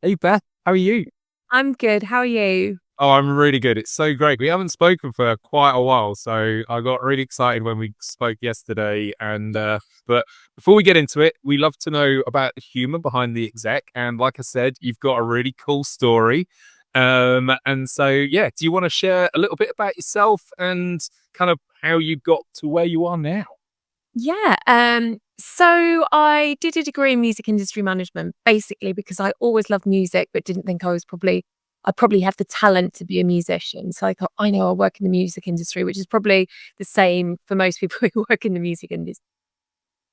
Hey Beth, how are you? I'm good. How are you? Oh, I'm really good. It's so great. We haven't spoken for quite a while, so I got really excited when we spoke yesterday. But before we get into it, we love to know about the humor behind the exec. And like I said, you've got a really cool story. And so yeah, do you want to share a little bit about yourself and kind of how you got to where you are now? Yeah. So I did a degree in music industry management, basically because I always loved music, but didn't think I probably had the talent to be a musician. So I thought, I know I'll work in the music industry, which is probably the same for most people who work in the music industry.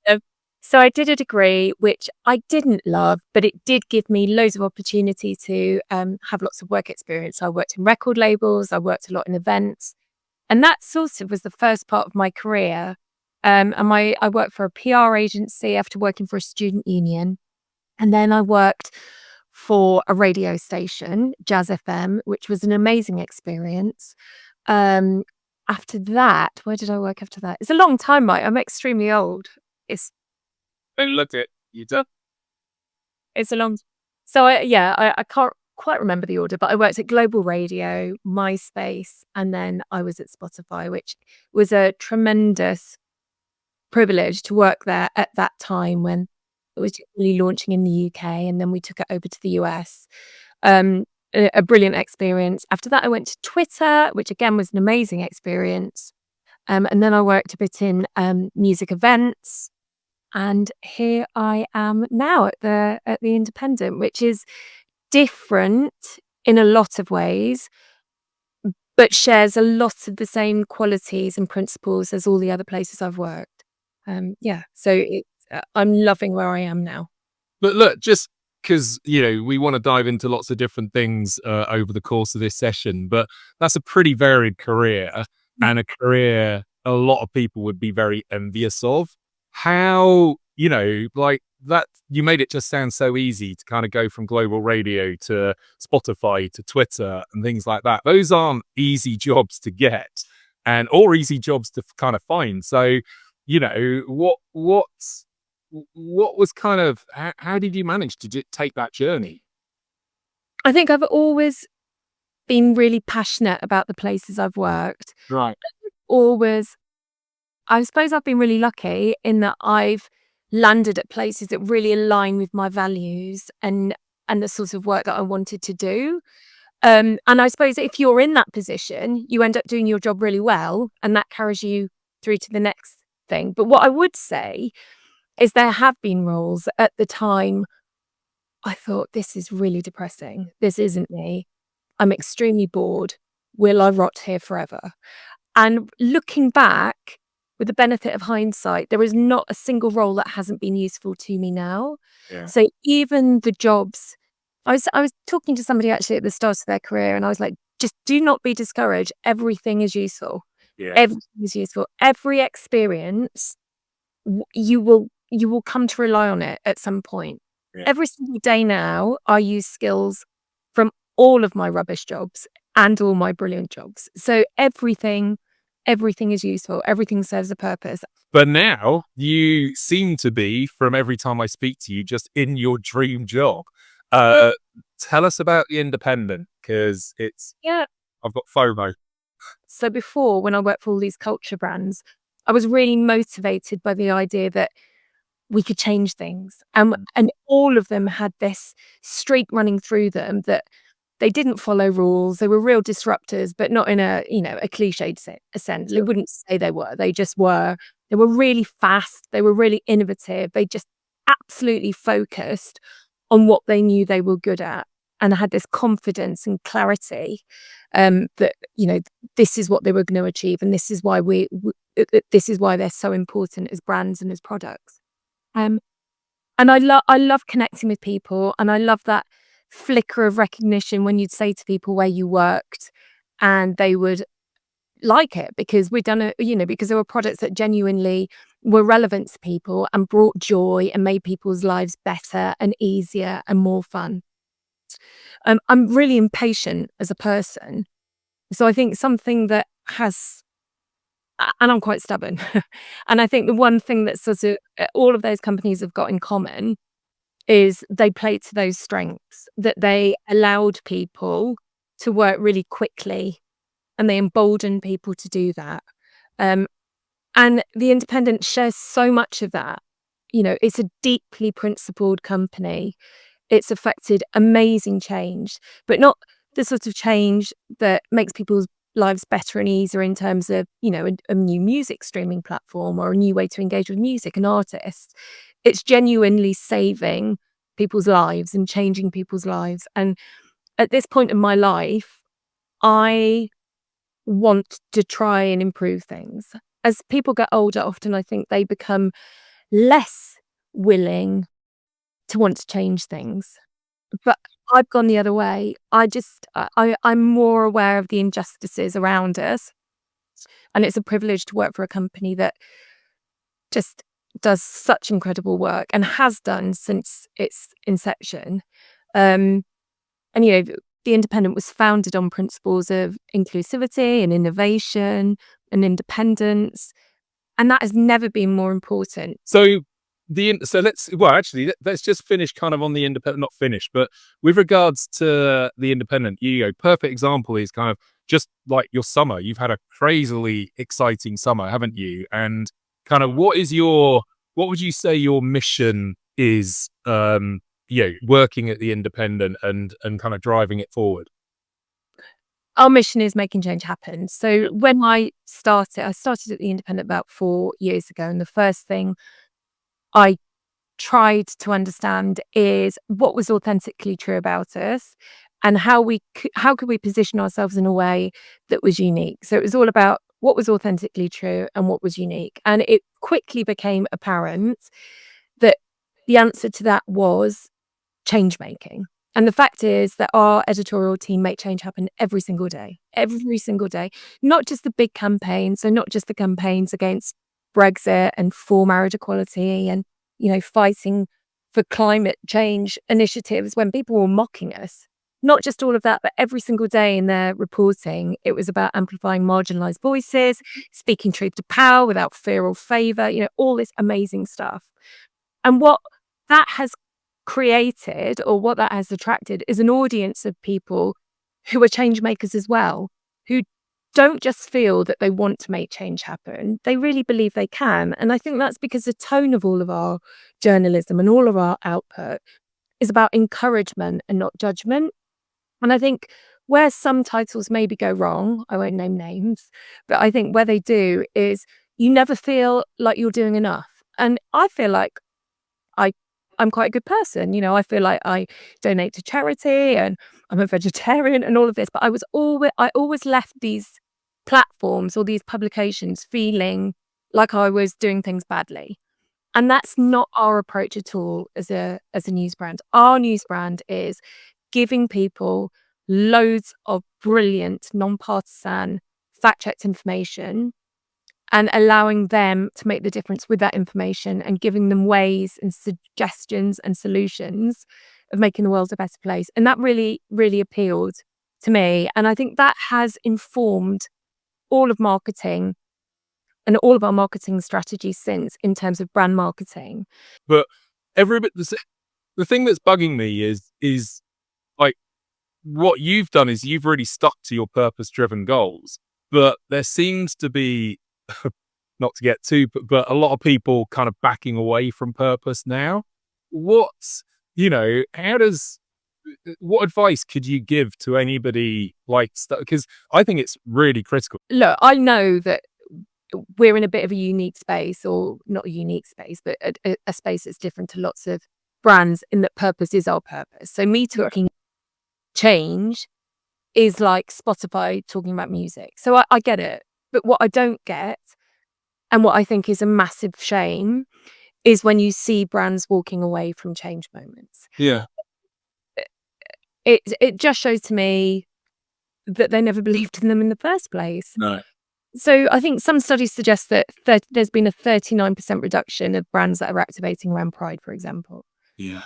Um, so I did a degree, which I didn't love, but it did give me loads of opportunity to have lots of work experience. I worked in record labels, I worked a lot in events. And that sort of was the first part of my career. I worked for a PR agency after working for a student union. And then I worked for a radio station, Jazz FM, which was an amazing experience. Um, After that, where did I work after that? It's a long time, Mike. I'm extremely old. It's And look at you done. it's a long. So I can't quite remember the order, but I worked at Global Radio, MySpace, and then I was at Spotify, which was a tremendous privilege to work there at that time when it was really launching in the UK, and then we took it over to the US. A brilliant experience. After that, I went to Twitter, which again was an amazing experience. And then I worked a bit in music events, and here I am now at the Independent, which is different in a lot of ways, but shares a lot of the same qualities and principles as all the other places I've worked. I'm loving where I am now. But look, just because we want to dive into lots of different things over the course of this session, but that's a pretty varied career and a career a lot of people would be very envious of. How like that you made it just sound so easy to kind of go from global radio to Spotify to Twitter and things like that. Those aren't easy jobs to get and or easy jobs to kind of find. So, what was kind of how did you manage to take that journey? I think I've always been really passionate about the places I've worked. Right. Always, I suppose I've been really lucky in that I've landed at places that really align with my values and the sort of work that I wanted to do. And I suppose if you're in that position, you end up doing your job really well, and that carries you through to the next thing. But what I would say is there have been roles at the time I thought, this is really depressing. This isn't me. I'm extremely bored. Will I rot here forever? And looking back, with the benefit of hindsight, there is not a single role that hasn't been useful to me now. Yeah. So even the jobs, I was talking to somebody actually at the start of their career, and I was like, just do not be discouraged. Everything is useful. Yeah. Everything is useful. Every experience, you will come to rely on it at some point. Yeah. Every single day now, I use skills from all of my rubbish jobs and all my brilliant jobs. So everything is useful. Everything serves a purpose. But now you seem to be, from every time I speak to you, just in your dream job. Uh, Tell us about the Independent because Yeah. I've got FOMO. So before, when I worked for all these culture brands, I was really motivated by the idea that we could change things. And all of them had this streak running through them that they didn't follow rules. They were real disruptors, but not in a cliched sense. They wouldn't say they were. They just were. They were really fast. They were really innovative. They just absolutely focused on what they knew they were good at and had this confidence and clarity that, this is what they were going to achieve. And this is why this is why they're so important as brands and as products. Um, and I love connecting with people, and I love that flicker of recognition when you'd say to people where you worked and they would like it because because there were products that genuinely were relevant to people and brought joy and made people's lives better and easier and more fun. I'm really impatient as a person. So I think something that has and I'm quite stubborn. And I think the one thing that sort of all of those companies have got in common is they played to those strengths, that they allowed people to work really quickly and they emboldened people to do that. Um, and The Independent shares so much of that. You know, it's a deeply principled company. It's affected amazing change, but not the sort of change that makes people's lives better and easier in terms of, you know, a new music streaming platform or a new way to engage with music and artists. It's genuinely saving people's lives and changing people's lives. And at this point in my life, I want to try and improve things. As people get older, often I think they become less willing to want to change things. But I've gone the other way. I'm more aware of the injustices around us, and it's a privilege to work for a company that just does such incredible work and has done since its inception. Um, and, you know, The Independent was founded on principles of inclusivity and innovation and independence, and that has never been more important. So let's just finish kind of on the independent, not finish, but with regards to the independent, perfect example is kind of just like your summer. You've had a crazily exciting summer, haven't you? And kind of what would you say your mission is, working at the independent and kind of driving it forward? Our mission is making change happen. So when I started at the Independent about 4 years ago, and the first thing I tried to understand is what was authentically true about us and how could we position ourselves in a way that was unique. So it was all about what was authentically true and what was unique. And it quickly became apparent that the answer to that was change making. And the fact is that our editorial team make change happen every single day, not just the big campaigns. So not just the campaigns against Brexit and for marriage equality and, you know, fighting for climate change initiatives when people were mocking us. Not just all of that, but every single day in their reporting, it was about amplifying marginalized voices, speaking truth to power without fear or favor, you know, all this amazing stuff. And what that has created, or what that has attracted, is an audience of people who are change makers as well, who don't just feel that they want to make change happen, they really believe they can. And I think that's because the tone of all of our journalism and all of our output is about encouragement and not judgment. And I think where some titles maybe go wrong, I won't name names, but I think where they do is you never feel like you're doing enough. And I feel like I I'm quite a good person. You know, I feel like I donate to charity and I'm a vegetarian and all of this, but I always left these platforms or these publications feeling like I was doing things badly. And that's not our approach at all as a news brand. Our news brand is giving people loads of brilliant, non-partisan, fact-checked information and allowing them to make the difference with that information and giving them ways and suggestions and solutions of making the world a better place. And that really, really appealed to me. And I think that has informed all of marketing and all of our marketing strategies since in terms of brand marketing. But every bit the thing that's bugging me is like what you've done is you've really stuck to your purpose driven goals, but there seems to be not to get too, but a lot of people kind of backing away from purpose now. What's, how does, what advice could you give to anybody like, because I think it's really critical. Look, I know that we're in a bit of a unique space, or not a unique space, but a space that's different to lots of brands in that purpose is our purpose. So me talking change is like Spotify talking about music. So I get it. But what I don't get, and what I think is a massive shame, is when you see brands walking away from change moments. Yeah. It just shows to me that they never believed in them in the first place. No. So I think some studies suggest that there's been a 39% reduction of brands that are activating around Pride, for example. Yeah.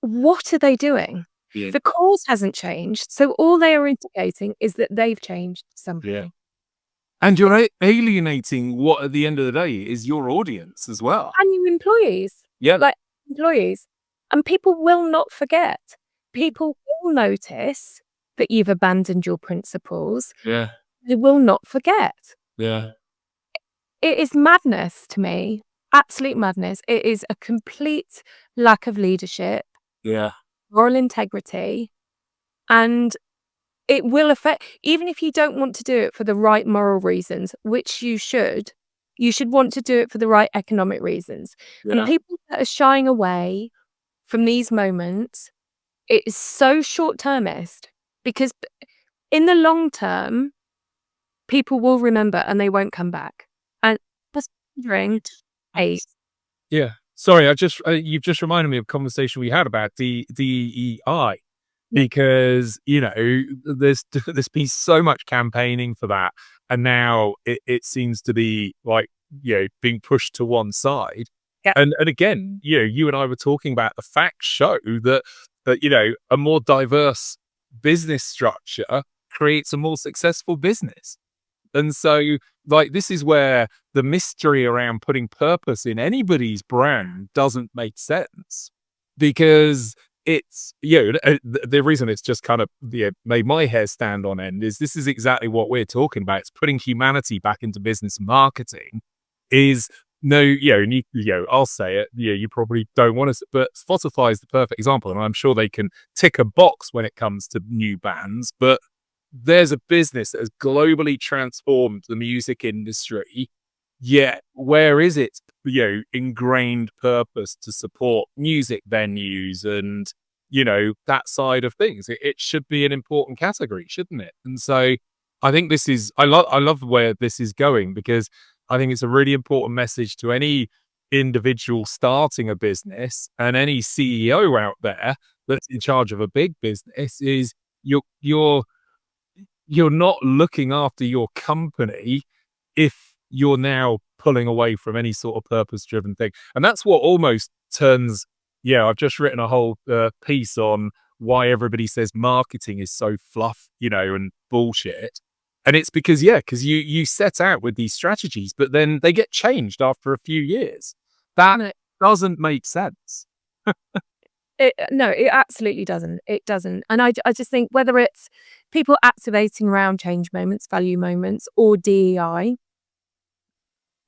What are they doing? Yeah. The cause hasn't changed. So all they are indicating is that they've changed something. Yeah. And you're alienating what at the end of the day is your audience as well. And your employees. Yeah. Like, employees. And people will not forget. People will notice that you've abandoned your principles. Yeah. They will not forget. Yeah. It is madness to me, absolute madness. It is a complete lack of leadership, Yeah. moral integrity, and it will affect, even if you don't want to do it for the right moral reasons, which you should want to do it for the right economic reasons. And Yeah. people that are shying away from these moments, it is so short-termist because in the long term, people will remember and they won't come back. And just wondering, hey, Yeah. Sorry, I just you've just reminded me of a conversation we had about DEI, because there's been so much campaigning for that, and now it seems to be like being pushed to one side. yeah, And again, you and I were talking about the facts show that a more diverse business structure creates a more successful business. And so, like, this is where the mystery around putting purpose in anybody's brand doesn't make sense, because it's, the reason it's just kind of made my hair stand on end is this is exactly what we're talking about. It's putting humanity back into business marketing. Is no, and I'll say it. You probably don't want to, but Spotify is the perfect example, and I'm sure they can tick a box when it comes to new bands, but there's a business that has globally transformed the music industry. Yet, where is its ingrained purpose to support music venues and that side of things? It should be an important category, shouldn't it? And so, I think this is I love where this is going, because I think it's a really important message to any individual starting a business and any CEO out there that's in charge of a big business is you're not looking after your company if you're now pulling away from any sort of purpose driven thing. And that's what almost turns, I've just written a whole piece on why everybody says marketing is so fluff, and bullshit. And it's because, you set out with these strategies, but then they get changed after a few years. That no, doesn't make sense. no, it absolutely doesn't. It doesn't. And I just think whether it's people activating around change moments, value moments, or DEI,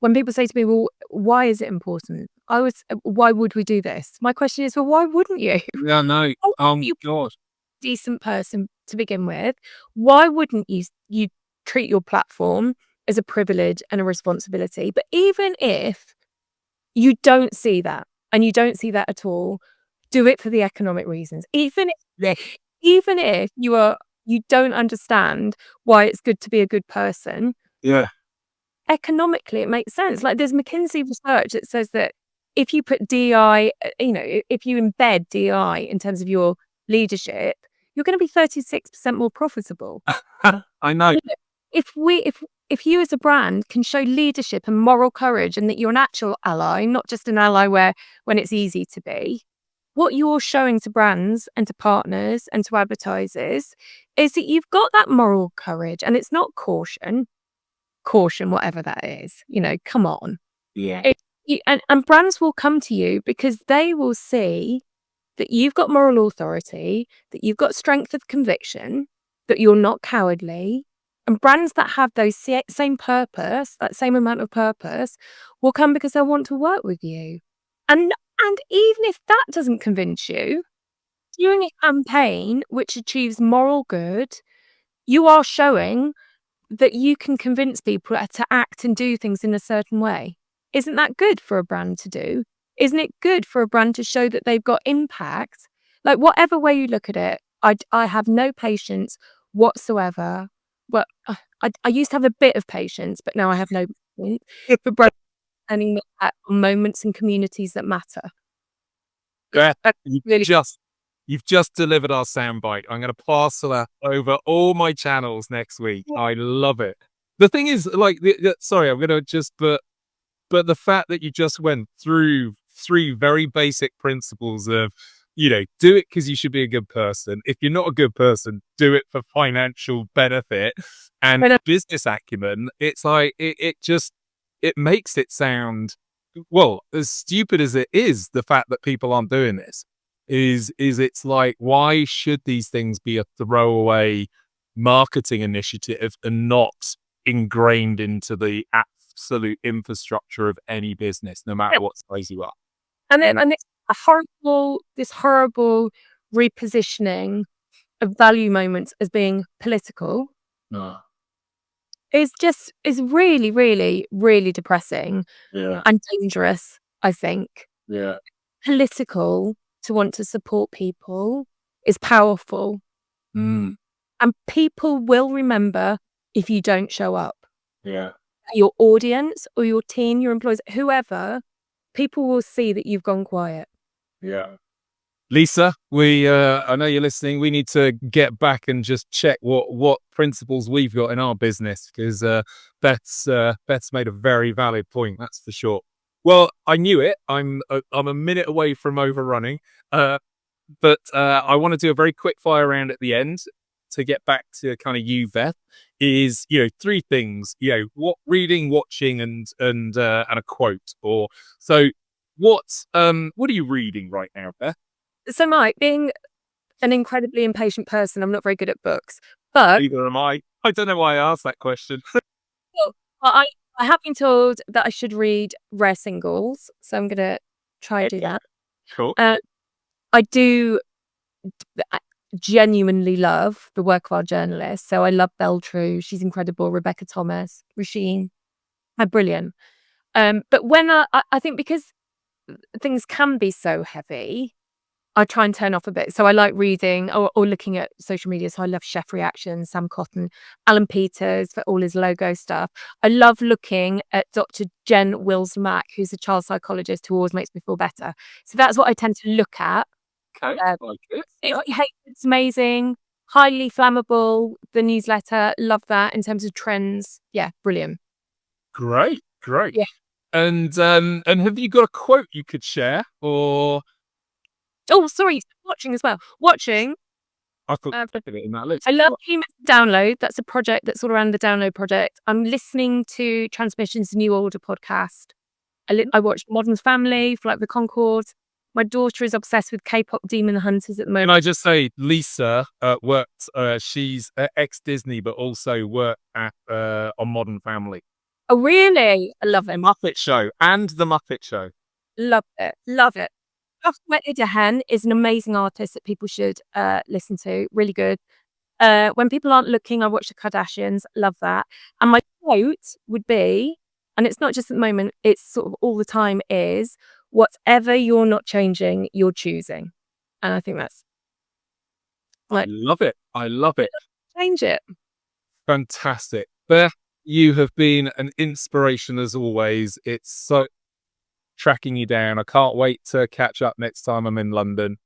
when people say to me, well, why is it important? Why would we do this? My question is, well, why wouldn't you? Yeah, no. Why Oh, wouldn't you God. decent person to begin with? Why wouldn't you treat your platform as a privilege and a responsibility? But even if you don't see that, and you don't see that at all, do it for the economic reasons. Yeah. Even if you don't understand why it's good to be a good person, Yeah. economically it makes sense. Like there's McKinsey research that says that if you put DI, if you embed DI in terms of your leadership, you're going to be 36% more profitable. I know. You know, if you as a brand can show leadership and moral courage, and that you're an actual ally, not just an ally when it's easy to be, what you're showing to brands and to partners and to advertisers is that you've got that moral courage, and it's not caution, whatever that is. Come on. Yeah. And brands will come to you because they will see that you've got moral authority, that you've got strength of conviction, that you're not cowardly. And brands that have those same purpose, that same amount of purpose, will come because they want to work with you. And even if that doesn't convince you, doing a campaign which achieves moral good, you are showing that you can convince people to act and do things in a certain way. Isn't that good for a brand to do? Isn't it good for a brand to show that they've got impact? Like, whatever way you look at it, I have no patience whatsoever. Well, I used to have a bit of patience, but now I have no patience for brands turning at moments and communities that matter. Yeah. That's You've really just delivered our soundbite. I'm going to parcel that over all my channels next week. I love it. The thing is, like, sorry, I'm going to just, but the fact that you just went through three very basic principles of, do it because you should be a good person. If you're not a good person, do it for financial benefit and business acumen. It's like, it makes it sound well, as stupid as it is, the fact that people aren't doing this is it's like, why should these things be a throwaway marketing initiative and not ingrained into the absolute infrastructure of any business, no matter Yeah. what size you are? And it's a horrible repositioning of value moments as being political No. is really, really, really depressing Yeah. and dangerous, I think. Yeah. Political to want to support people is powerful, Mm. and people will remember if you don't show up. Yeah. Your audience or your team, your employees, whoever, people will see that you've gone quiet. Yeah. Lisa, I know you're listening. We need to get back and just check what principles we've got in our business, because Beth's made a very valid point. That's for sure. Well, I knew it. I'm a minute away from overrunning, but I want to do a very quick fire round at the end to get back to kind of you, Beth. Is, three things. What reading, watching, and a quote. Or so. What are you reading right now, Beth? So, Mike, being an incredibly impatient person, I'm not very good at books, but Neither am I. I don't know why I asked that question. well, I have been told that I should read Rare Singles, so I'm gonna try and do that. Cool. I do genuinely love the work of our journalists, so I love Beltrue. She's incredible. Rebecca Thomas, Rasheen, are brilliant. But when I think because things can be so heavy, I try and turn off a bit. So I like reading or looking at social media. So I love Chef Reactions, Sam Cotton, Alan Peters for all his logo stuff. I love looking at Dr. Jen Wills-Mack, who's a child psychologist who always makes me feel better. So that's what I tend to look at. Okay, like it. It's amazing, highly flammable. The newsletter, love that in terms of trends. Yeah, brilliant. Great, great. Yeah. And have you got a quote you could share, or Oh, sorry, watching as well. Watching. I thought put it in that list. I love Human Download. That's a project that's all around the Download project. I'm listening to Transmission's New Order podcast. I watched Modern Family, Flight of the Conchords. My daughter is obsessed with K-pop Demon Hunters at the moment. Can I just say, Lisa worked. She's ex-Disney, but also worked at on Modern Family. Oh, really? I love it. Muppet Show and the Muppet Show. Love it. Love it. Idahan is an amazing artist that people should listen to. Really good. When people aren't looking, I watch the Kardashians. Love that. And my quote would be, and it's not just at the moment, it's sort of all the time, is whatever you're not changing, you're choosing. And I think that's I love it. I love it. change it. Fantastic. Beth, you have been an inspiration as always. It's so tracking you down. I can't wait to catch up next time I'm in London.